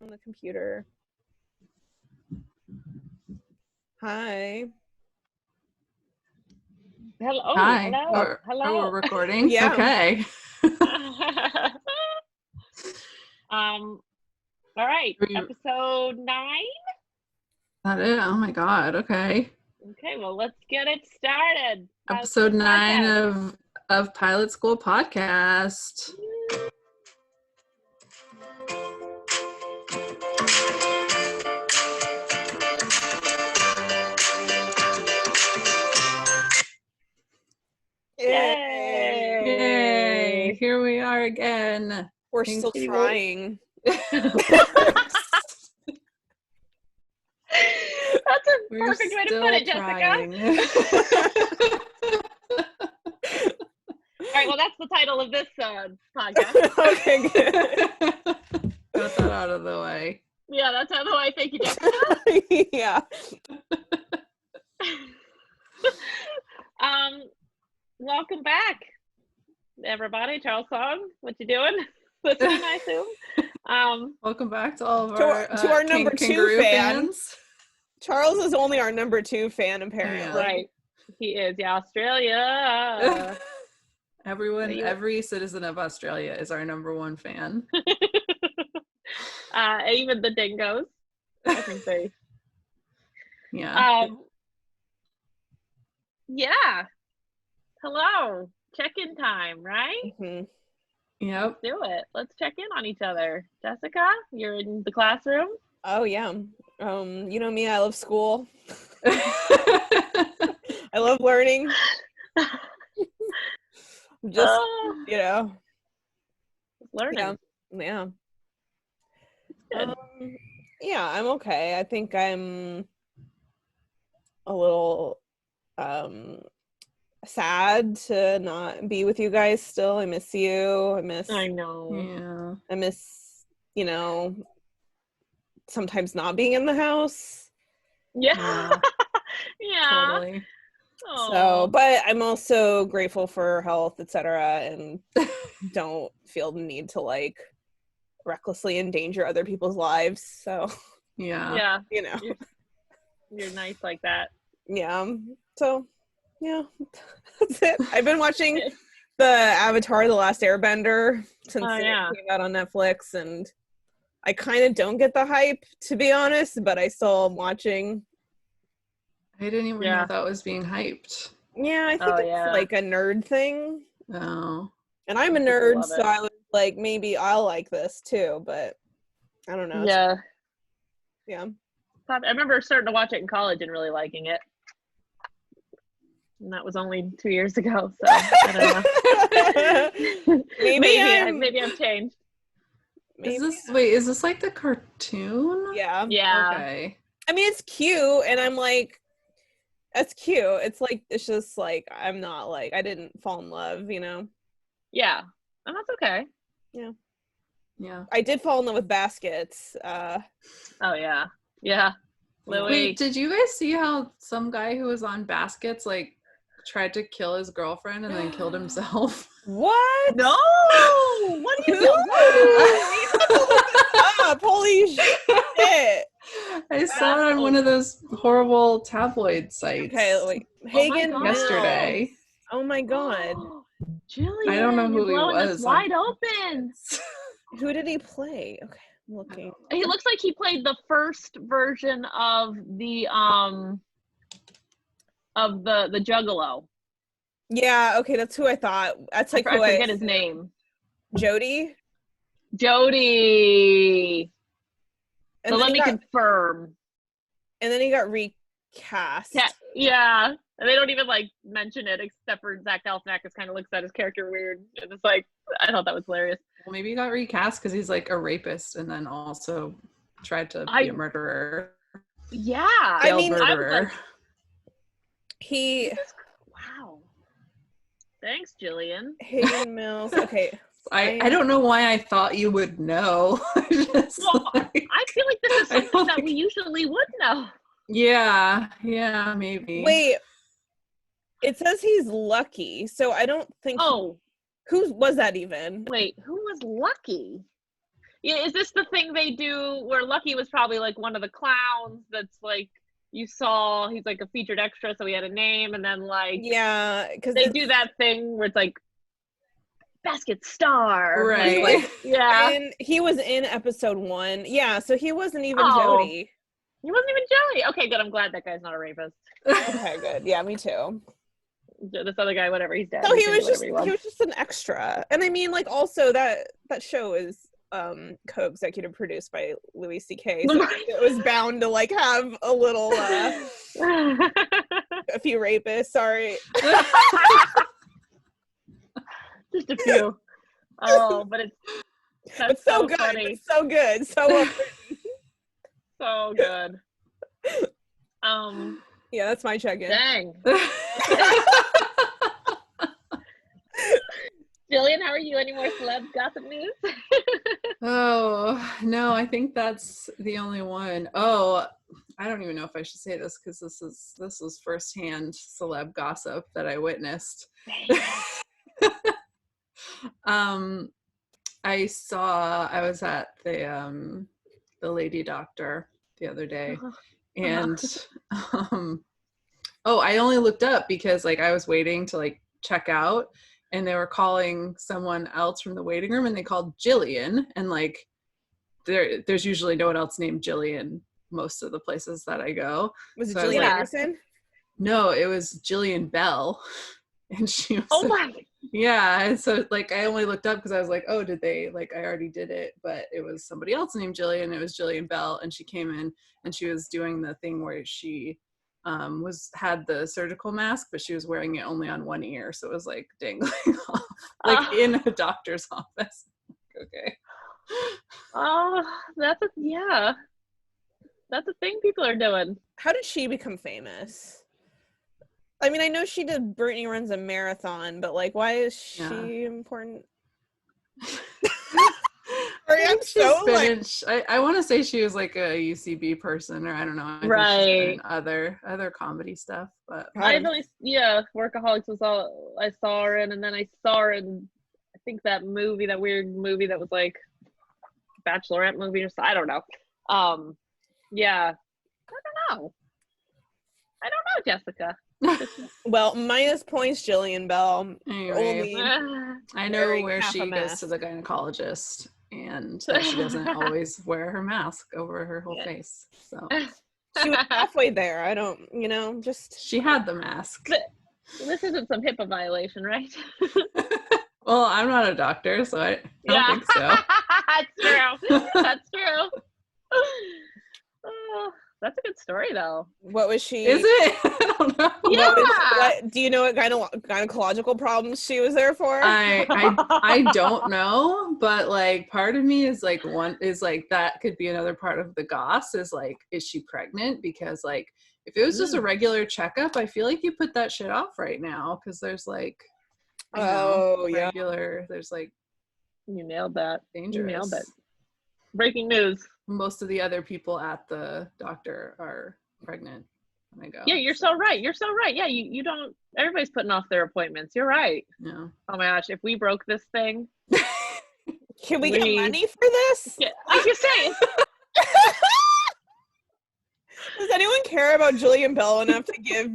on the computer. Hi. Hello. Oh, Hi. hello. Hello. We're recording. Yeah. Okay. All right. Episode 9. That it? Oh my God. Okay. Okay. Well, let's get it started. Episode 9 of Pilot School Podcast. Yay! Here we are again. We're still trying. That's a perfect way to put it, trying. Jessica. All right. Well, that's the title of this podcast. Okay, good. Got that out of the way. Yeah, that's out of the way. Thank you, Jessica. Yeah. Welcome back, everybody. Charles Song, what you doing? Listening, I assume. Welcome back to all of to our number 2 kangaroo fans. Charles is only our number 2 fan, apparently. Yeah. Right, he is. Yeah, Australia. Every citizen of Australia is our number 1 fan. Even the dingoes. I think they. Yeah. Yeah. Hello. Check-in time, right? Mm-hmm. Yep. Let's do it. Let's check in on each other. Jessica, you're in the classroom. Oh, yeah. You know me, I love school. I love learning. Just, learning. Yeah. Good. Yeah, I'm okay. I think I'm a little sad to not be with you guys still. I miss you. I know. Yeah. I miss, sometimes not being in the house. Yeah. Yeah. Totally. So, but I'm also grateful for health, etc., and don't feel the need to recklessly endanger other people's lives. So, Yeah. You're nice like that. Yeah. So, yeah, that's it. I've been watching the Avatar: The Last Airbender since it came out on Netflix, and I kind of don't get the hype, to be honest, but I still am watching. I didn't even know that was being hyped. Yeah, I think it's like a nerd thing. Oh. And I'm a nerd, so I was like, maybe I'll like this too, but I don't know. Yeah. I remember starting to watch it in college and really liking it. And that was only 2 years ago, so I don't know. maybe I've changed. Is this like the cartoon? Yeah. Okay. I mean, it's cute, and I'm like, that's cute. It's just like, I'm not like, I didn't fall in love, Yeah. And that's okay. Yeah. Yeah. I did fall in love with baskets. Oh, yeah. Yeah. Louis. Wait, did you guys see how some guy who was on Baskets tried to kill his girlfriend and then killed himself? What? No! What are you doing? Holy shit! I saw it on one of those horrible tabloid sites. Okay, wait. Hagen yesterday. Oh my God. Jillian, I don't know who he was. This wide open. Who did he play? Okay, I'm looking. He looks like he played the first version of the Juggalo. Yeah, okay, that's who I thought. That's like I forget his name. Jody. So let me confirm. And then he got recast. Yeah. And they don't even mention it, except for Zach Galifianakis kind of looks at his character weird. And it's I thought that was hilarious. Well, maybe he got recast because he's a rapist and then also tried to be a murderer. Yeah. Murderer. Wow. Thanks, Jillian. Hagen Mills. Okay. I don't know why I thought you would know. I feel like this is something that we usually would know. Yeah, maybe. Wait, it says he's Lucky, so I don't think. Oh, who was that even? Wait, who was Lucky? Yeah, is this the thing they do where Lucky was probably like one of the clowns that's like you saw he's like a featured extra, so he had a name, and then like because they do that thing where it's like basket star, right? Like, yeah, and he was in episode 1. Yeah, so he wasn't even Jody. He wasn't even Jody. Okay, good. I'm glad that guy's not a rapist. Okay, good. Yeah, me too. This other guy, whatever, he's dead. No, he was just an extra. And I mean, like, also that show is co-executive produced by Louis C.K. So it was bound to like have a little a few rapists. Sorry. Just a few. Oh, but it's so good. Funny. It's so good. So well so good. Yeah, that's my check-in. Dang. Jillian, how are you? Any more celeb gossip news? Oh, no, I think that's the only one. Oh, I don't even know if I should say this because this is firsthand celeb gossip that I witnessed. I was at the Lady Doctor the other day, and I only looked up because like I was waiting to like check out, and they were calling someone else from the waiting room, and they called Jillian, and like there's usually no one else named Jillian most of the places that I go. Was it Jillian Anderson? No, it was Jillian Bell, and she was my. Yeah, and so like I only looked up because I was like, oh, did they like I already did it, but it was somebody else named Jillian. It was Jillian Bell, and she came in and she was doing the thing where she had the surgical mask, but she was wearing it only on one ear, so it was like dangling off, like in a doctor's office. Okay. Oh, that's a thing people are doing. How did she become famous? I mean, I know she did Brittany Runs a Marathon, but like, why is she important? I'm so like, I want to say she was like a UCB person, or I don't know. Right. Other comedy stuff, but I've only Workaholics was all I saw her in, and then I saw her in I think that weird movie that was like Bachelorette movie or something. I don't know. Yeah, I don't know, Jessica. Well, minus points, Jillian Bell. Anyway, I know where she goes to the gynecologist, and that she doesn't always wear her mask over her whole face. So she was halfway there. I don't, just she had the mask. This isn't some HIPAA violation, right? Well, I'm not a doctor, so I don't think so. That's true. That's a good story, though. What was she? Is it? I don't know. Yeah. Do you know what gynecological problems she was there for? I don't know, but like part of me is like that could be another part of the goss is like, is she pregnant? Because like if it was just a regular checkup, I feel like you put that shit off right now because there's like there's like you nailed that. Dangerous. You nailed it. Breaking news. Most of the other people at the doctor are pregnant when I go. Yeah, you're so right. Yeah, you don't. Everybody's putting off their appointments. You're right. Yeah. Oh my gosh, if we broke this thing, can we get money for this? Yeah, like you say. Does anyone care about Jillian Bell enough to give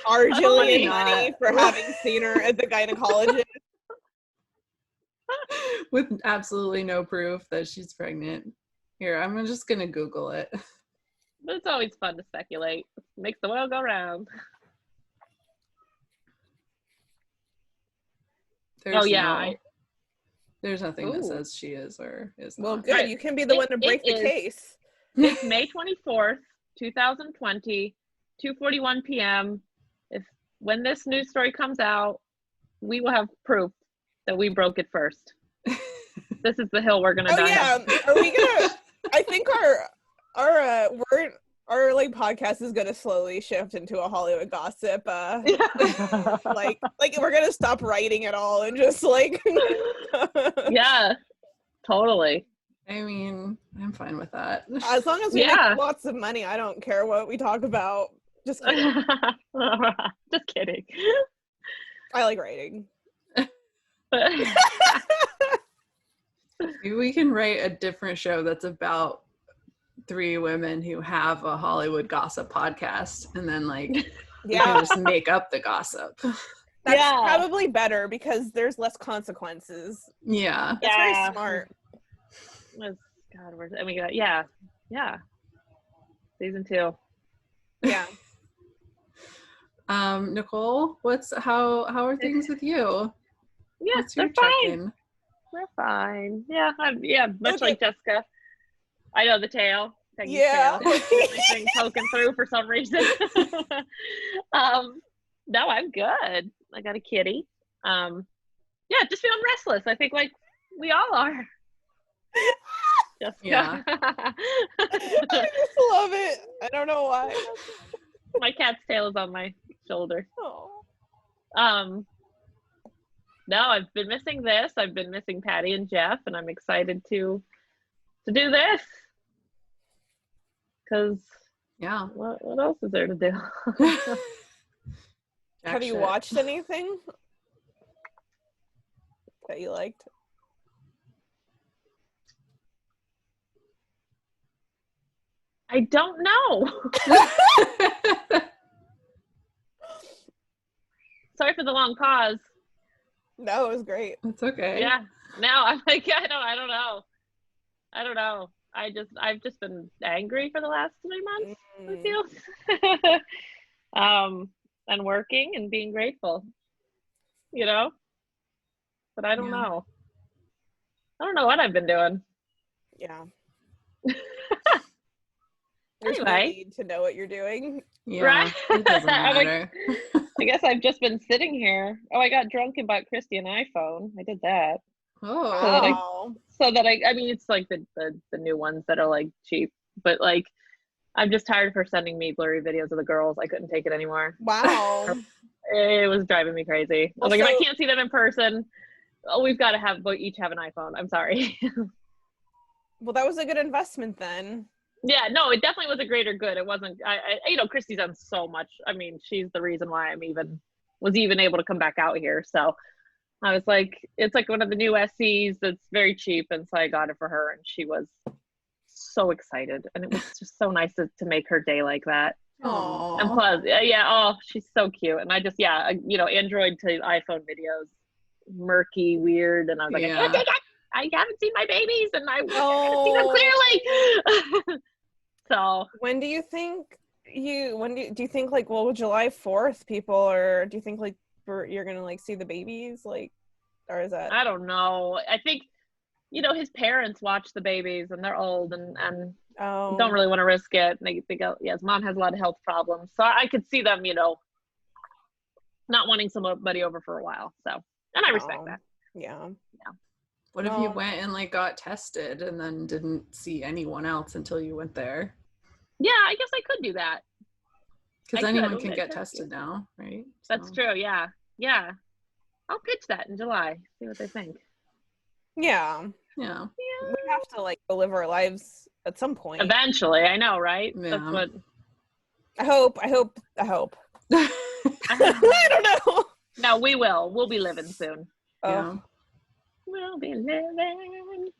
our Jillian money for having seen her at the gynecologist? With absolutely no proof that she's pregnant. Here, I'm just gonna Google it. But it's always fun to speculate. Makes the world go round. There's nothing that says she is or is not. Well, good. Right. You can be the one to break the case. It's May 24th, 2020, 2:41 p.m. When this news story comes out, we will have proof that we broke it first. This is the hill we're gonna die. Yeah. Are we gonna? I think our like podcast is gonna slowly shift into a Hollywood gossip. Like we're gonna stop writing it all and just like. Yeah, totally. I mean, I'm fine with that. As long as we make lots of money, I don't care what we talk about. Just kidding. Just kidding. I like writing. Maybe we can write a different show that's about 3 women who have a Hollywood gossip podcast, and then like we can just make up the gossip. That's probably better because there's less consequences. Yeah. That's very smart. Season 2. Yeah. Nicole, how are things with you? Yeah, they're fine. We're fine. Yeah, much like Jessica. I know the tail. Peggy's tail. Thing poking through for some reason. No, I'm good. I got a kitty. Just feeling restless. I think like we all are. Jessica. Yeah. I just love it. I don't know why. My cat's tail is on my shoulder. Oh. No, I've been missing this. I've been missing Patty and Jeff, and I'm excited to do this. Cause what else is there to do? Have you watched anything that you liked? I don't know. Sorry for the long pause. No, it was great. It's okay. Yeah. Now I'm like, I don't know. I've just been angry for the last 3 months, it feels. And working and being grateful. But I don't know. I don't know what I've been doing. Yeah. There's no need to know what you're doing. Yeah, right? It doesn't matter. I guess I've just been sitting here. Oh, I got drunk and bought Christy an iPhone. I did that. Oh. So that I mean, it's like the new ones that are like cheap, but like I'm just tired of her sending me blurry videos of the girls. I couldn't take it anymore. Wow. It was driving me crazy. I was like, if I can't see them in person, we've got to each have an iPhone. I'm sorry. Well, that was a good investment then. Yeah, no, it definitely was a greater good. It wasn't, Christy's done so much. I mean, she's the reason why was even able to come back out here. So I was like, it's like one of the new SCs that's very cheap. And so I got it for her and she was so excited. And it was just so nice to make her day like that. Aww. And plus, she's so cute. And I just, Android to iPhone videos, murky, weird. And I was like, I haven't seen my babies and I haven't seen them clearly. So when do you think do you think like, well, July 4th people, or do you think like you're gonna like see the babies, like, or is that? I don't know. I think, his parents watch the babies and they're old and don't really want to risk it. And they go, his mom has a lot of health problems. So I could see them, not wanting somebody over for a while. So, and I respect that. Yeah. What if you went and like got tested and then didn't see anyone else until you went there? Yeah, I guess I could do that. Because anyone can get tested now, right? That's true. Yeah. I'll pitch that in July. See what they think. Yeah. We have to like live our lives at some point. Eventually, I know, right? Yeah. That's what. I hope. I don't know. No, we will. We'll be living soon. Yeah. We'll be living.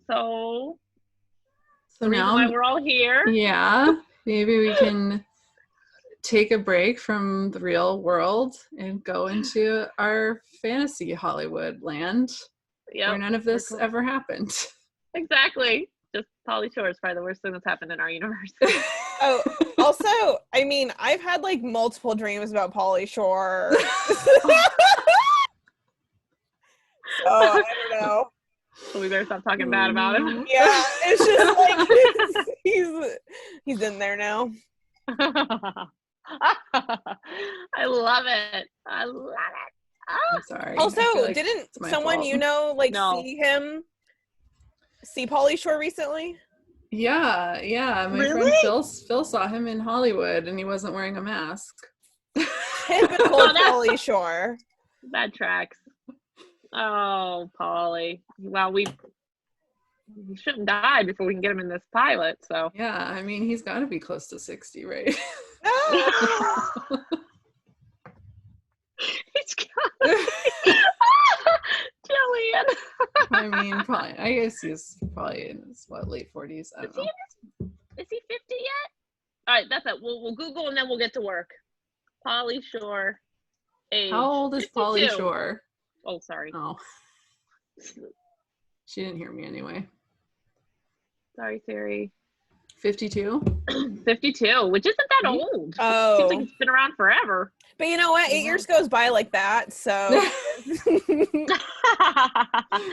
So now why we're all here. Yeah. Maybe we can take a break from the real world and go into our fantasy Hollywood land where none of this ever happened. Exactly. Just Pauly Shore is probably the worst thing that's happened in our universe. Also, I mean, I've had like multiple dreams about Pauly Shore. I don't know. So we better stop talking bad about him. Yeah, it's just like he's in there now. I love it. I'm sorry. Also, like didn't someone fault. see Pauly Shore recently? Yeah. My friend Phil saw him in Hollywood and he wasn't wearing a mask. Typical Pauly Shore. That tracks. Oh, Pauly. Well, we shouldn't die before we can get him in this pilot, so. Yeah, I mean, he's got to be close to 60, right? He's got to be. Julian. I mean, probably. I guess he's probably in his late 40s. I don't know. Is he 50 yet? All right, that's it. We'll Google and then we'll get to work. Pauly Shore, age. How old is 52. Pauly Shore? Oh, sorry. Oh, she didn't hear me anyway. Sorry, Siri. 52. 52, which isn't that old. Oh, seems like it's been around forever. But you know what? 8 years goes by like that, so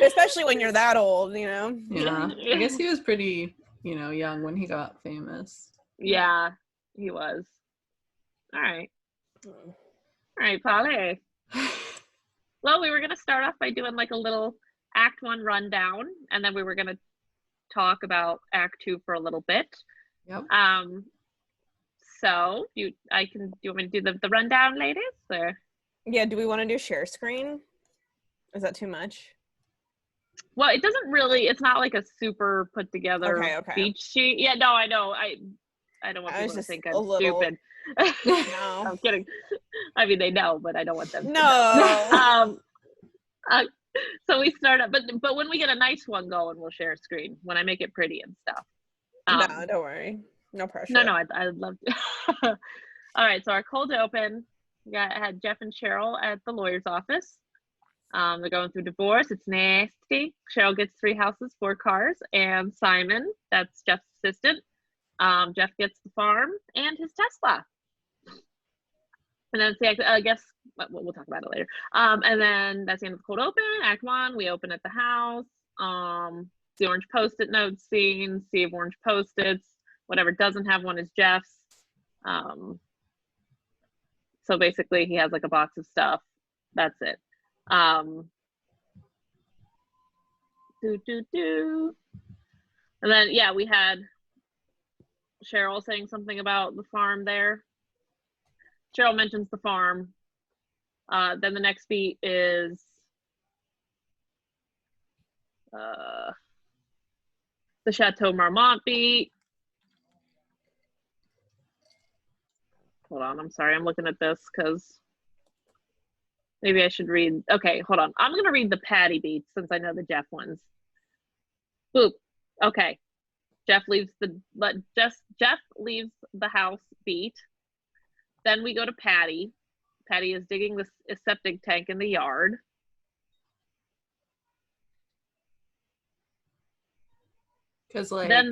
especially when you're that old, you know. Yeah, I guess he was pretty, young when he got famous. Yeah, he was. All right, Pauly. Well, we were gonna start off by doing like a little Act 1 rundown, and then we were gonna talk about Act 2 for a little bit. Yep. So do you want me to do the rundown, ladies? Or? Yeah, do we want to do share screen? Is that too much? Well, it doesn't really, it's not like a super put together beach sheet. Yeah, no, I know. I don't want people to think I'm stupid. No. I'm kidding. I mean, they know, but I don't want them to know. So we start up, but when we get a nice one going, we'll share a screen when I make it pretty and stuff. No, don't worry. No pressure. No, I'd love to. All right, so our cold open, had Jeff and Cheryl at the lawyer's office. They're going through divorce. It's nasty. Cheryl gets 3 houses, 4 cars, and Simon, that's Jeff's assistant. Jeff gets the farm and his Tesla. And then I guess we'll talk about it later. And then that's the end of the cold open. Act 1, we open at the house. The orange Post-it note scene, sea of orange Post-its. Whatever doesn't have one is Jeff's. So basically he has like a box of stuff. That's it. And then, yeah, we had Cheryl saying something about the farm there. Cheryl mentions the farm. Then the next beat is the Chateau Marmont beat. Hold on, I'm sorry, I'm looking at this because maybe I should read. Okay, hold on. I'm gonna read the Patty beats since I know the Jeff ones. Boop. Okay. Jeff leaves the house beat. Then we go to Patty. Patty is digging the septic tank in the yard. Because like then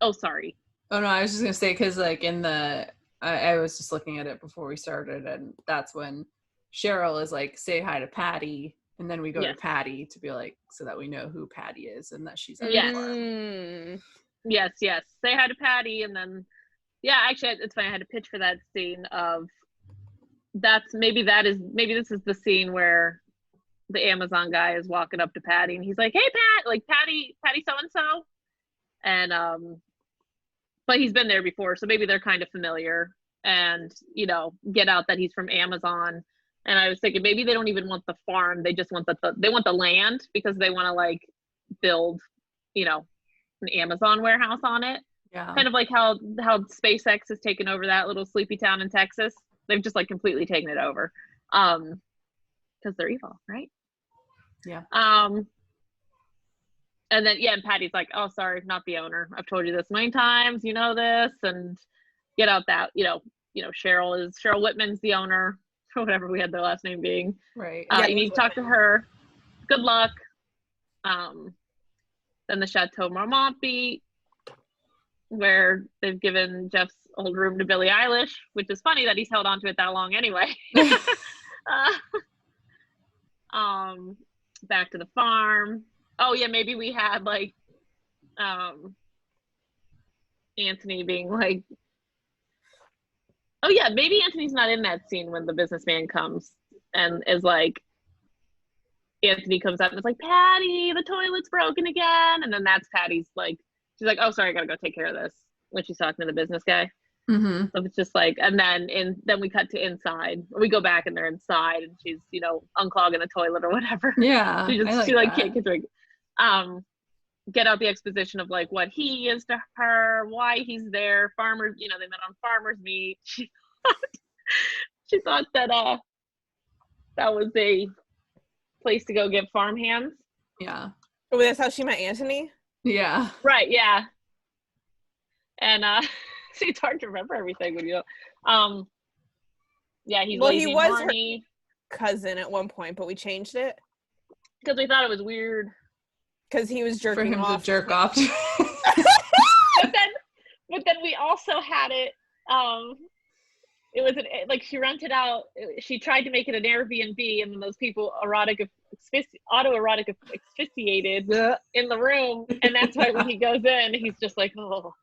oh, sorry. Oh no, I was just gonna say because like in the I was just looking at it before we started, and that's when Cheryl is like, say hi to Patty, and then we go to Patty to be like, so that we know who Patty is and that she's at the farm. Yes. Say hi to Patty, and then actually it's funny, I had to pitch for that scene of maybe this is the scene where the Amazon guy is walking up to Patty and he's like, hey Pat, like Patty so and so. And but he's been there before, so maybe they're kind of familiar, and get out that he's from Amazon. And I was thinking maybe they don't even want the farm, they just want they want the land because they want to like build an Amazon warehouse on it. Yeah, kind of like how SpaceX has taken over that little sleepy town in Texas. They've just like completely taken it over because they're evil, right? Yeah. And then and Patty's like, oh, sorry, not the owner. I've told you this many times, you know this, and get out that, Cheryl Whitman's the owner, or whatever we had their last name being. Right. You need to talk to her. Good luck. Then the Chateau Marmont beat, where they've given Jeff's old room to Billie Eilish, which is funny that he's held on to it that long anyway. Back to the farm. Oh yeah, maybe we had like Anthony being like, oh yeah, maybe Anthony's not in that scene when the businessman comes and is like, Anthony comes up and is like, Patty, the toilet's broken again. And then that's Patty's like, she's like, oh, sorry, I gotta go take care of this, when she's talking to the business guy. Mm-hmm. So it's just like, and then we cut to inside. We go back and they're inside, and she's unclogging the toilet or whatever. Yeah, she can't get drink. Get out the exposition of like what he is to her, why he's there. Farmers, they met on farmers meet. She thought that that was a place to go get farm hands. Yeah. Oh, that's how she met Anthony? Yeah. Right, yeah. And see, it's hard to remember everything when you yeah, he's lazy he and was horny. Her cousin at one point, but we changed it. Because we thought it was weird. Because he was jerking off. For him to jerk off. But then we also had it, it was like she rented out, she tried to make it an Airbnb, and then those people autoerotic asphyxiated in the room, and that's why when he goes in, he's just like, oh,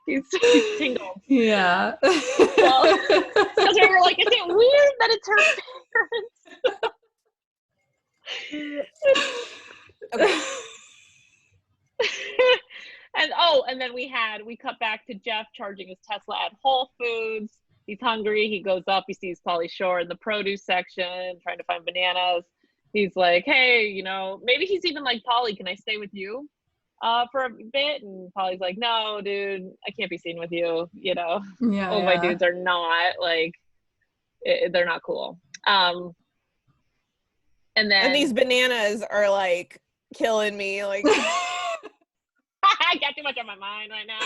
he's tingled. Yeah. Well, because we were like, is it weird that it's her parents? Okay. And then we cut back to Jeff charging his Tesla at Whole Foods. He's hungry. He goes up. He sees Pauly Shore in the produce section trying to find bananas. He's like, hey, maybe he's even like, Pauly, can I stay with you for a bit? And Polly's like, no, dude, I can't be seen with you. Yeah, my dudes are not like, they're not cool. And these bananas are like killing me. Like, I got too much on my mind right now.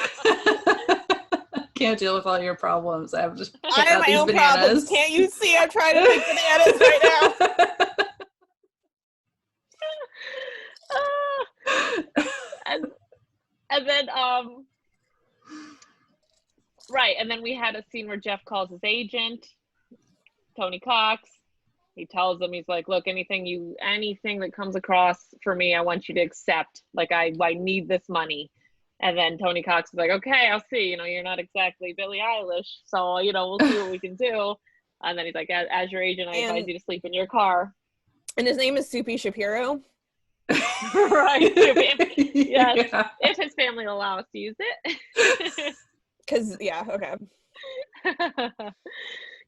Can't deal with all your problems. I have just I have my own problems. Can't you see? I'm trying to pick bananas right now. and then right, and then we had a scene where Jeff calls his agent, Tony Cox. He tells him, he's like, look, anything that comes across for me, I want you to accept. Like, I need this money. And then Tony Cox is like, okay, I'll see. You're not exactly Billie Eilish, so, we'll see what we can do. And then he's like, as your agent, I advise you to sleep in your car. And his name is Soupy Shapiro. Right. Yes. Yeah. If his family will allow us to use it. Because, yeah, okay.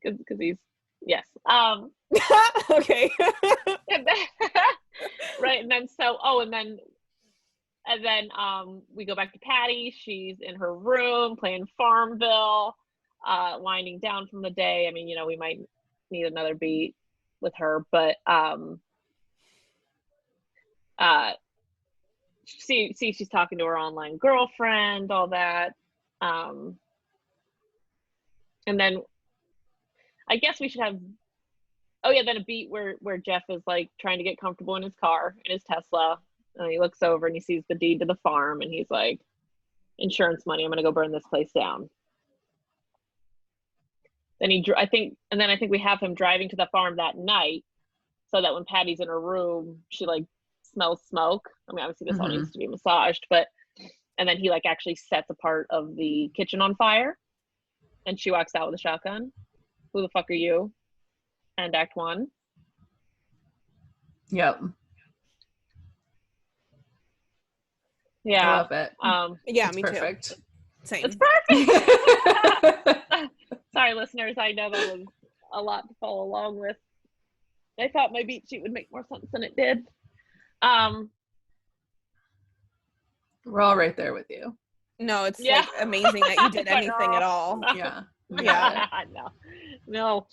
Because he's, yes. Okay. Right, and then we go back to Patty. She's in her room playing Farmville, winding down from the day. I mean, we might need another beat with her, but she's talking to her online girlfriend, all that. And then I guess we should have then a beat where Jeff is like trying to get comfortable in his car, in his Tesla, and he looks over and he sees the deed to the farm, and he's like, insurance money, I'm gonna go burn this place down. Then I think we have him driving to the farm that night, so that when Patty's in her room, she like smells smoke. I mean, obviously this all needs to be massaged, and then he like actually sets a part of the kitchen on fire, and she walks out with a shotgun. Who the fuck are you? And Act 1. Yep. Yeah. I love it. Yeah, it's me perfect. Too. Same. It's perfect. Sorry, listeners. I know that was a lot to follow along with. I thought my beat sheet would make more sense than it did. We're all right there with you. No, it's like amazing that you did anything at all. Yeah. Yeah. No.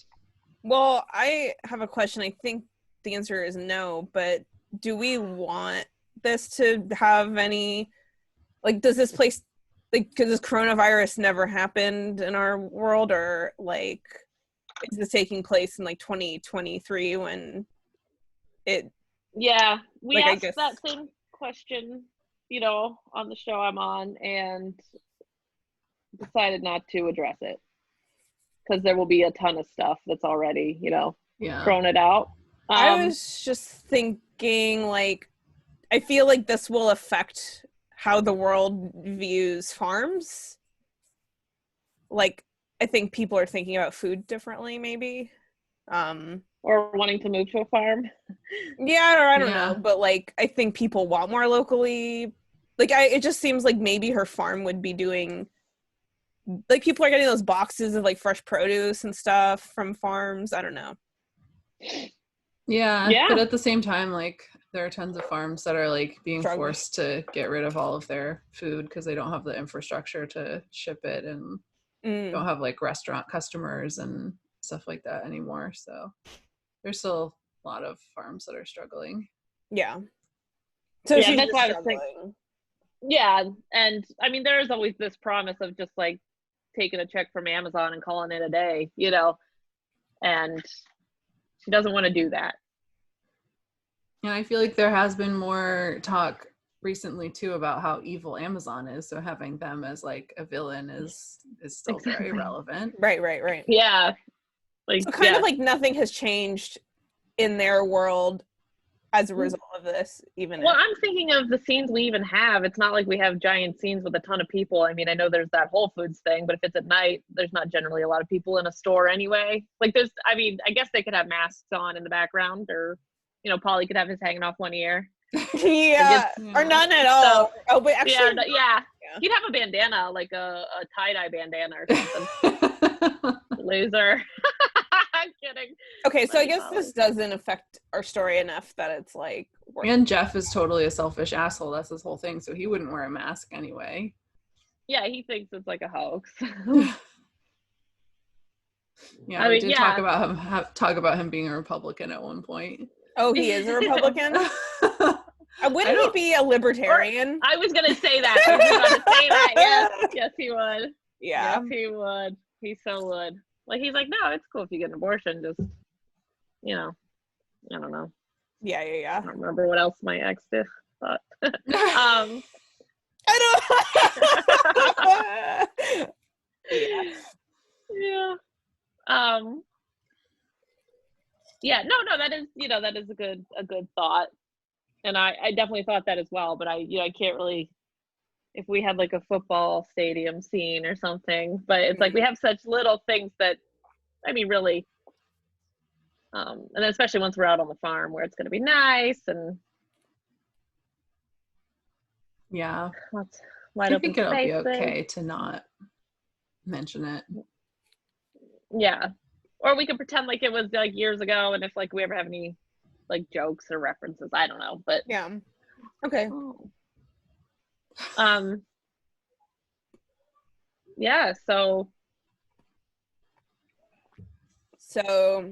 Well, I have a question. I think the answer is no, but do we want this to have any, like, does this place, like, because this coronavirus never happened in our world, or like, is this taking place in like 2023 when it? Yeah, we like, asked that same question, on the show I'm on, and decided not to address it. Because there will be a ton of stuff that's already, thrown it out. I was just thinking, like, I feel like this will affect how the world views farms. Like, I think people are thinking about food differently, maybe. Or wanting to move to a farm. Yeah, or I don't know. But, like, I think people want more locally. Like, it just seems like maybe her farm would be doing... Like, people are getting those boxes of, like, fresh produce and stuff from farms. I don't know. Yeah. But at the same time, like, there are tons of farms that are, like, being forced to get rid of all of their food because they don't have the infrastructure to ship it and don't have, like, restaurant customers and stuff like that anymore. So there's still a lot of farms that are struggling. Yeah. So yeah, she's that's just why I was struggling. thinking. Yeah, and I mean, there is always this promise of just like taking a check from Amazon and calling it a day, you know, and she doesn't want to do that. And I feel like there has been more talk recently too about how evil Amazon is, so having them as like a villain is still very relevant. Right. Yeah, like So kind of like nothing has changed in their world as a result of this, even well, I'm thinking of the scenes we even have. It's not like we have giant scenes with a ton of people. I mean, I know there's that Whole Foods thing, but if it's at night, there's not generally a lot of people in a store anyway. Like there's, I mean, I guess they could have masks on in the background, or, you know, Pauly could have his hanging off one ear. yeah, or none at all. So, oh, but actually, yeah. He'd have a bandana, like a tie-dye bandana or something. Loser. I'm kidding. Okay, so I guess this doesn't affect our story enough that it's like. And Jeff is totally a selfish asshole. That's his whole thing. So he wouldn't wear a mask anyway. Yeah, he thinks it's like a hoax. Yeah, we did talk about him being a Republican at one point. Oh, he is a Republican? Wouldn't he be a libertarian? I was gonna say that. I was gonna say that. Yes, he would. Yeah. Yes, he would. He so would. Like, he's like, no, it's cool if you get an abortion. Just, you know, I don't know. Yeah. I don't remember what else my ex did, but I don't. Yeah. Yeah. No, that is, you know, that is a good thought, and I definitely thought that as well. But I can't really. If we had like a football stadium scene or something, but it's like we have such little things that, I mean, really, and then especially once we're out on the farm where it's going to be nice and yeah, wide I think it'll be spaces. okay to not mention it. Yeah, or we could pretend like it was like years ago, and if like we ever have any like jokes or references, I don't know, but yeah, okay. Yeah, so I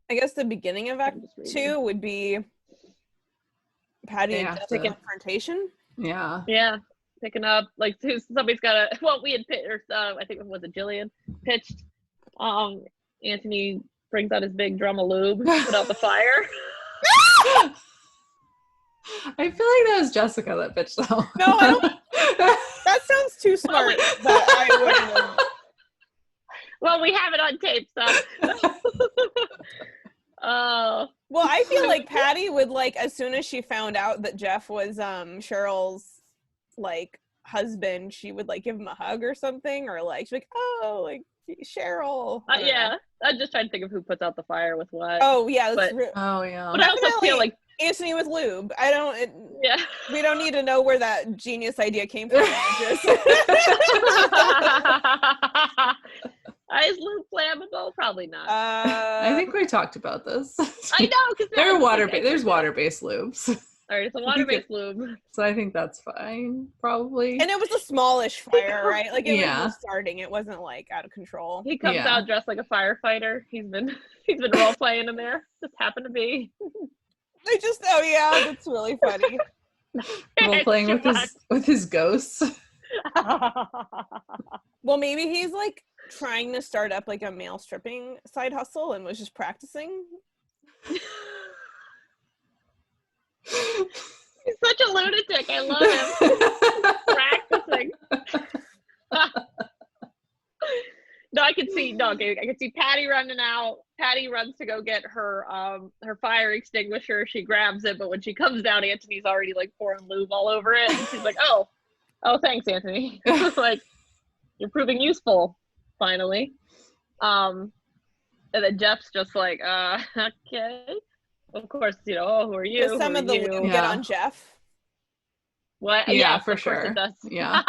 guess the beginning of Act 2 would be Patty and Jeff's confrontation. Yeah, picking up like somebody's got a, well, we had I think it was Jillian pitched. Anthony brings out his big drum of lube, put out the fire. I feel like that was Jessica that pitched that one. No, I don't. That sounds too smart, but I wouldn't have. Well, we have it on tape, so. Well, I feel like Patty would, like, as soon as she found out that Jeff was Cheryl's like husband, she would like give him a hug or something, or like she's like, oh, like Cheryl. Yeah, I'm just trying to think of who puts out the fire with what. Oh yeah, oh yeah. But I also feel like Anthony with lube. Yeah. We don't need to know where that genius idea came from. Is lube flammable? Probably not. I think we talked about this. I know, because there's water-based lubes. All right, it's a water-based lube. So I think that's fine, probably. And it was a smallish fire, right? Like it was just starting. It wasn't like out of control. He comes out dressed like a firefighter. He's been role playing in there. Just happened to be. That's really funny. Role playing with his ghosts. Well, maybe he's like trying to start up like a male stripping side hustle and was just practicing. He's such a lunatic. I love him. Practicing. I could see Patty running out. Patty runs to go get her fire extinguisher. She grabs it, but when she comes down, Anthony's already like pouring lube all over it. And she's like, oh, thanks, Anthony. Like, you're proving useful, finally. And then Jeff's just like, okay. Of course, who are you? Some of the lube get on Jeff. What? Yeah, for sure. It does. Yeah.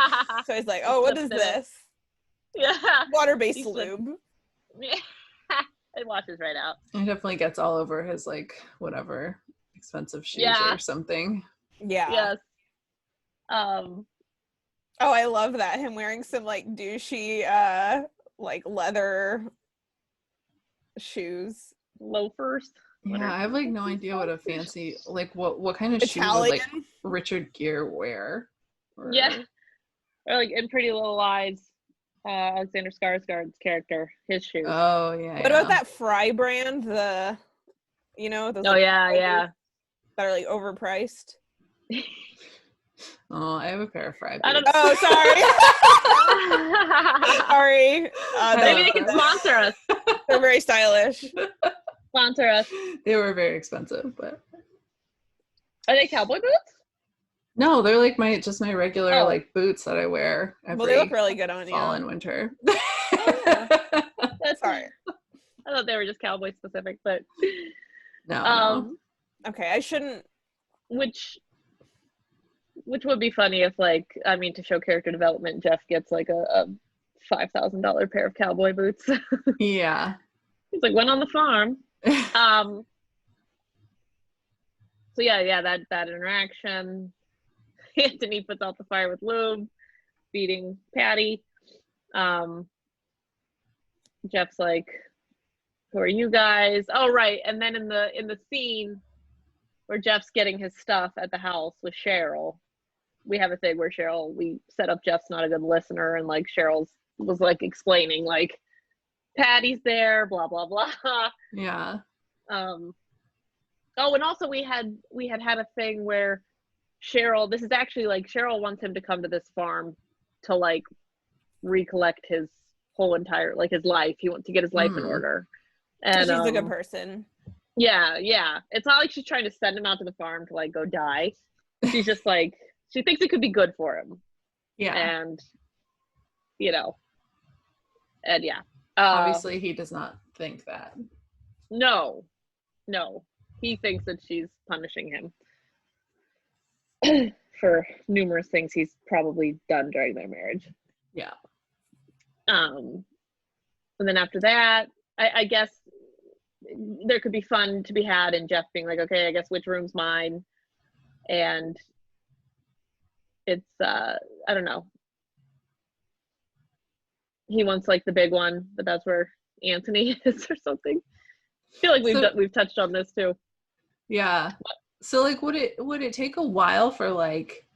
So he's like, oh, what is this? Yeah. Water-based lube. Yeah. It washes right out. It definitely gets all over his like whatever expensive shoes or something. Yeah. Yes. Oh, I love that. Him wearing some like douchey like leather shoes. Loafers. Yeah, I have like no idea what a fancy, like what kind of shoe would Italian? like Richard Gere wear? Yeah. Or like in Pretty Little Lies, Alexander Skarsgård's character, his shoes. Oh yeah. What about that Fry brand? Those Oh like, yeah. that are like overpriced. Oh, I have a pair of Fry boots. Oh, sorry. Sorry. Maybe they can sponsor us. They're very stylish. Sponsor us. They were very expensive, but are they cowboy boots? No, they're like my regular like boots that I wear every well, they look really good on you. Fall and winter. That's sorry. I thought they were just cowboy specific, but no. Okay, I shouldn't. Which would be funny if, like, I mean, to show character development, Jeff gets like a $5,000 pair of cowboy boots. Yeah. He's like, went on the farm. So yeah, that interaction. Anthony puts out the fire with lube, beating Patty. Jeff's like, who are you guys? Oh, right. And then in the scene where Jeff's getting his stuff at the house with Cheryl, we have a thing where we set up Jeff's not a good listener, and like Cheryl was like explaining like Patty's there, blah blah blah. Yeah. Oh, and also we had a thing where Cheryl, this is actually like Cheryl wants him to come to this farm to like recollect his whole entire like his life. He wants to get his life in order. And she's a good person. Yeah. It's not like she's trying to send him out to the farm to like go die. She's just like, she thinks it could be good for him. Yeah. And yeah. Obviously he does not think that. No. He thinks that she's punishing him for numerous things he's probably done during their marriage. Yeah. And then after that, I guess there could be fun to be had in Jeff being like, okay, I guess which room's mine? And it's, I don't know. He wants like the big one, but that's where Anthony is or something. I feel like we've touched on this too. Yeah. So like would it take a while for like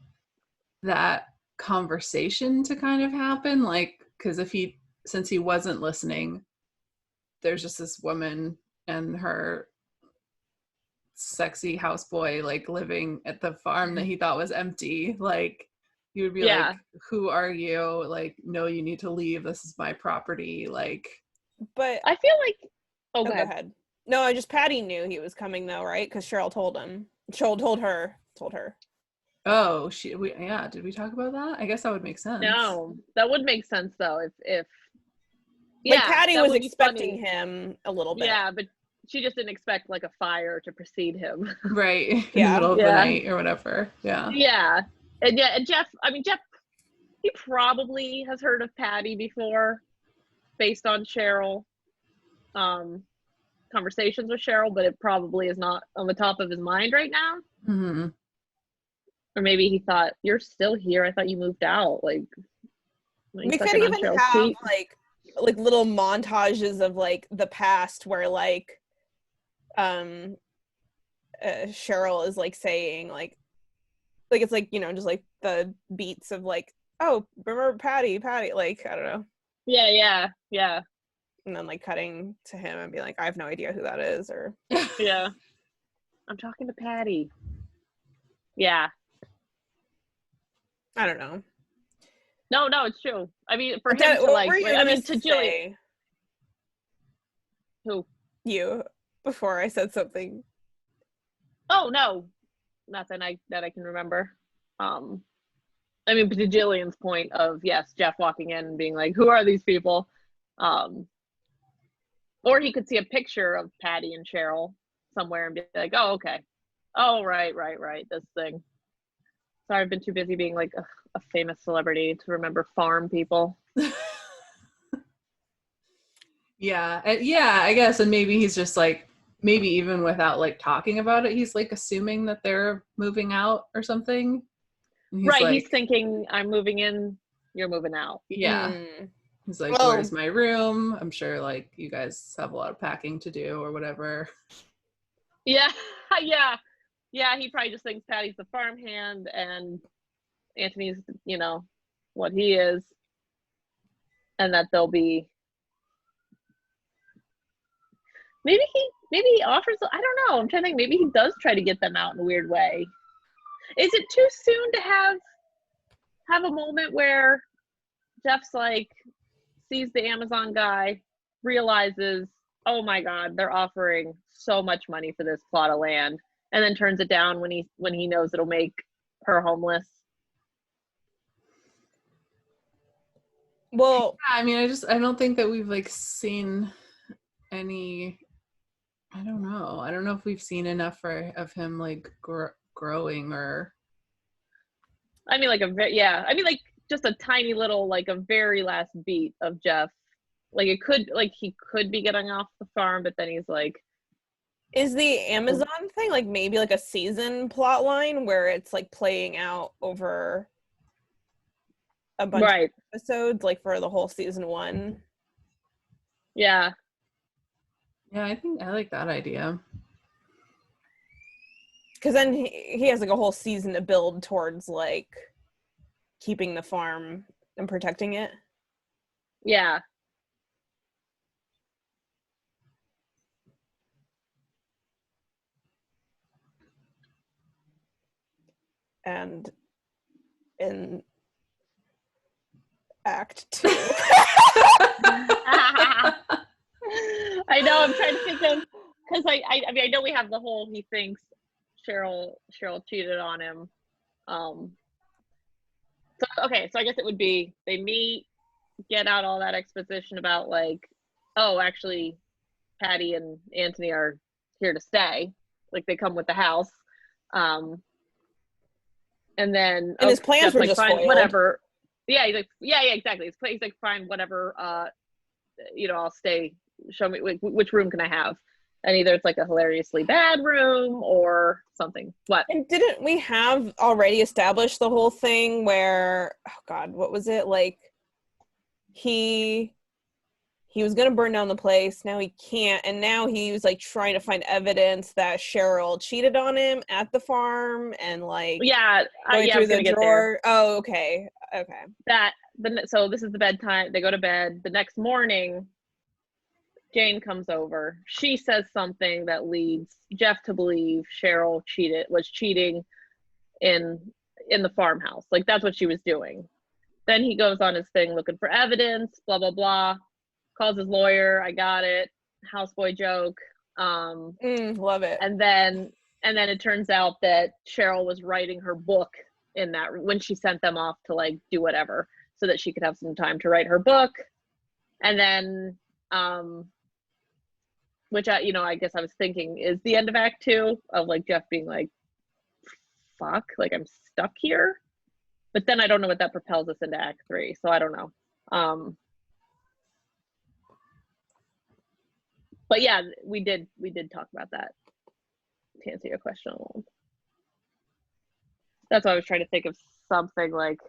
that conversation to kind of happen? Like, because since he wasn't listening, there's just this woman and her sexy houseboy like living at the farm that he thought was empty. Like you would be like, who are you? Like, no, you need to leave. This is my property. Like, but I feel like, go ahead. No, Patty knew he was coming though, right? Because Cheryl told him. Cheryl told her. Oh, did we talk about that? I guess that would make sense. No, that would make sense though if like Patty was expecting him a little bit. Yeah, but she just didn't expect like a fire to precede him. Right. In the middle of the night or whatever. Yeah. Yeah. And Jeff, he probably has heard of Patty before based on Cheryl. Conversations with Cheryl, but it probably is not on the top of his mind right now. Mm-hmm. Or maybe he thought, you're still here. I thought you moved out. Like we could even have like little montages of like the past where like Cheryl is like saying like it's like, just like the beats of like, oh, remember Patty, like, I don't know. Yeah. And then like cutting to him and be like, I have no idea who that is, or yeah. I'm talking to Patty. Yeah. I don't know. No, it's true. I mean, for him to like, to Jillian. Who? You. Before I said something. Oh no, nothing that I can remember. I mean, to Jillian's point of yes, Jeff walking in and being like, "Who are these people?" Or he could see a picture of Patty and Cheryl somewhere and be like, "Oh, okay. Oh, right. This thing." Sorry, I've been too busy being like a famous celebrity to remember farm people. Yeah, I guess. And maybe he's just like, maybe even without like talking about it, he's like assuming that they're moving out or something. He's thinking, I'm moving in, you're moving out. Yeah. He's like, where's my room? I'm sure like you guys have a lot of packing to do or whatever. Yeah, yeah. He probably just thinks Patty's the farmhand and Anthony's, what he is, and that they'll be. Maybe he offers. I don't know. I'm trying to think. Maybe he does try to get them out in a weird way. Is it too soon to have a moment where Jeff's like sees the Amazon guy, realizes, oh my God, they're offering so much money for this plot of land, and then turns it down when he knows it'll make her homeless? Well, yeah, I mean, I don't think that we've like seen any. I don't know. I don't know if we've seen enough of him like growing or. I mean, like just a tiny little, like a very last beat of Jeff. Like he could be getting off the farm, but then he's like. Is the Amazon thing like maybe like a season plot line where it's like playing out over a bunch of episodes, like for the whole season 1? Yeah. Yeah, I think I like that idea. Because then he has like a whole season to build towards like keeping the farm and protecting it. Yeah. And in Act 2. I know, I'm trying to think of, because I mean, I know we have the whole, he thinks Cheryl cheated on him. So I guess it would be, they meet, get out all that exposition about like, oh, actually, Patty and Anthony are here to stay. Like, they come with the house. And then his plans were like, just fine, foiled. whatever. Yeah, he's like, yeah, exactly. He's like, fine, whatever. I'll stay. Show me which room can I have, and either it's like a hilariously bad room or something. What? And didn't we have already established the whole thing where, oh God, what was it like? He was gonna burn down the place. Now he can't, and now he was like trying to find evidence that Cheryl cheated on him at the farm, and like going through the drawer. Oh, okay. So this is the bedtime. They go to bed. The next morning, Jane comes over. She says something that leads Jeff to believe Cheryl was cheating in the farmhouse. Like, that's what she was doing. Then he goes on his thing looking for evidence, blah, blah, blah. Calls his lawyer. I got it. Houseboy joke. Love it. And then it turns out that Cheryl was writing her book in that when she sent them off to like do whatever, so that she could have some time to write her book. And then, which I guess I was thinking is the end of Act 2 of like Jeff being like, fuck, like I'm stuck here. But then I don't know what that propels us into Act 3, so I don't know. But yeah, we did talk about that, to answer your question. That's why I was trying to think of something like.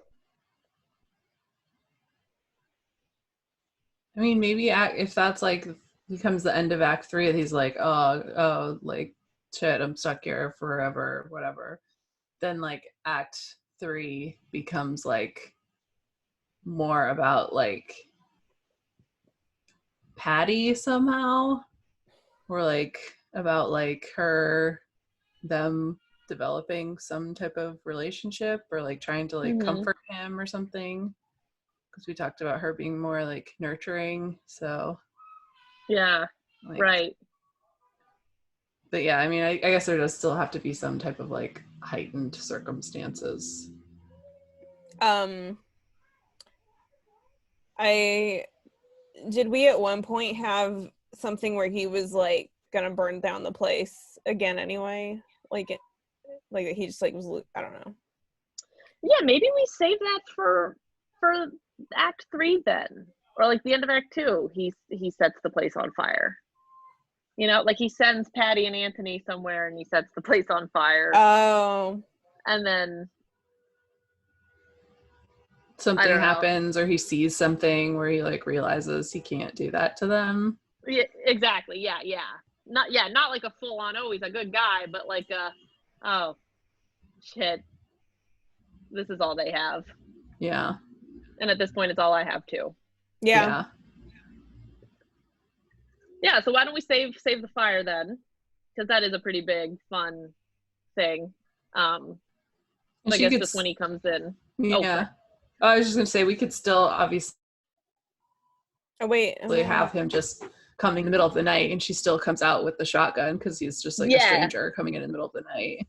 I mean, maybe if that's like becomes the end of Act 3, he's like, oh, like shit, I'm stuck here forever, whatever. Then like Act 3 becomes like more about like Patty somehow, or like about like them developing some type of relationship, or like trying to like comfort him or something, because we talked about her being more like nurturing. So yeah, like, right. But yeah, I mean, I guess there does still have to be some type of like heightened circumstances. Did we at one point have something where he was like gonna burn down the place again anyway? Like he just like was, I don't know. Yeah, maybe we save that for Act 3 then, or like the end of Act 2. He sets the place on fire. Like he sends Patty and Anthony somewhere and he sets the place on fire. Oh. And then something happens, or he sees something where he like realizes he can't do that to them. Yeah, exactly. Yeah. not like a full on, oh, he's a good guy, but like oh shit, this is all they have. Yeah. And at this point, it's all I have too. Yeah. Yeah. So why don't we save the fire then? Because that is a pretty big, fun thing. I guess just when he comes in. Yeah. I was just gonna say we could still obviously have him just coming in the middle of the night, and she still comes out with the shotgun because he's just like a stranger coming in the middle of the night.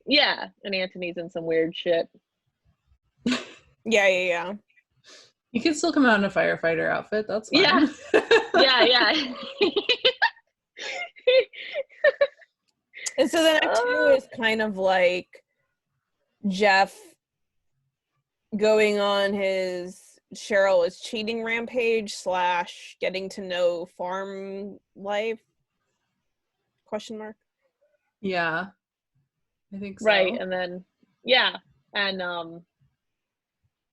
Yeah, and Antony's in some weird shit. Yeah. You can still come out in a firefighter outfit. That's fine. Yeah. And so then Act 2 is kind of like Jeff going on his Cheryl is cheating rampage / getting to know farm life ? Yeah, I think so. Right, and then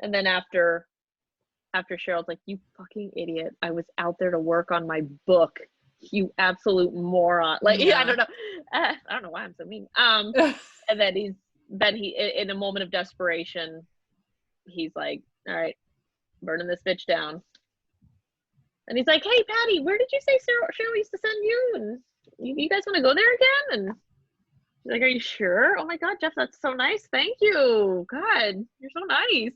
and then after Cheryl's like, you fucking idiot, I was out there to work on my book, you absolute moron. Like, I don't know why I'm so mean. And then he in a moment of desperation, he's like, all right, burning this bitch down. And he's like, hey Patty, where did you say Cheryl used to send you? And you guys want to go there again? And she's like, are you sure? Oh my God, Jeff, that's so nice. Thank you. God, you're so nice.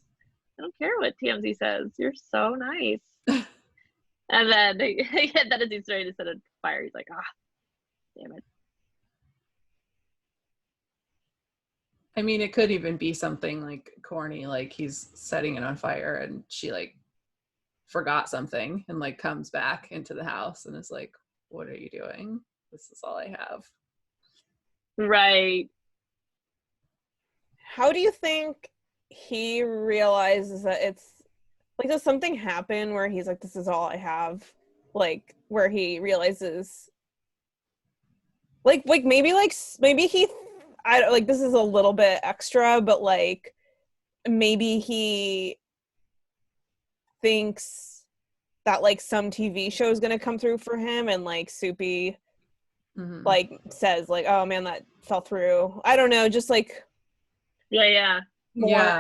I don't care what TMZ says. You're so nice. And then as he's ready to set a fire, he's like, damn it. I mean, it could even be something like corny, like he's setting it on fire and she like forgot something and like comes back into the house and is like, what are you doing? This is all I have. Right. How do you think he realizes that it's like, does something happen where he's like, this is all I have? Like, where he realizes like maybe he, I don't, like, this is a little bit extra, but like maybe he thinks that like some TV show is gonna come through for him, and like Soupy like says like, oh man, that fell through. I don't know, just like no,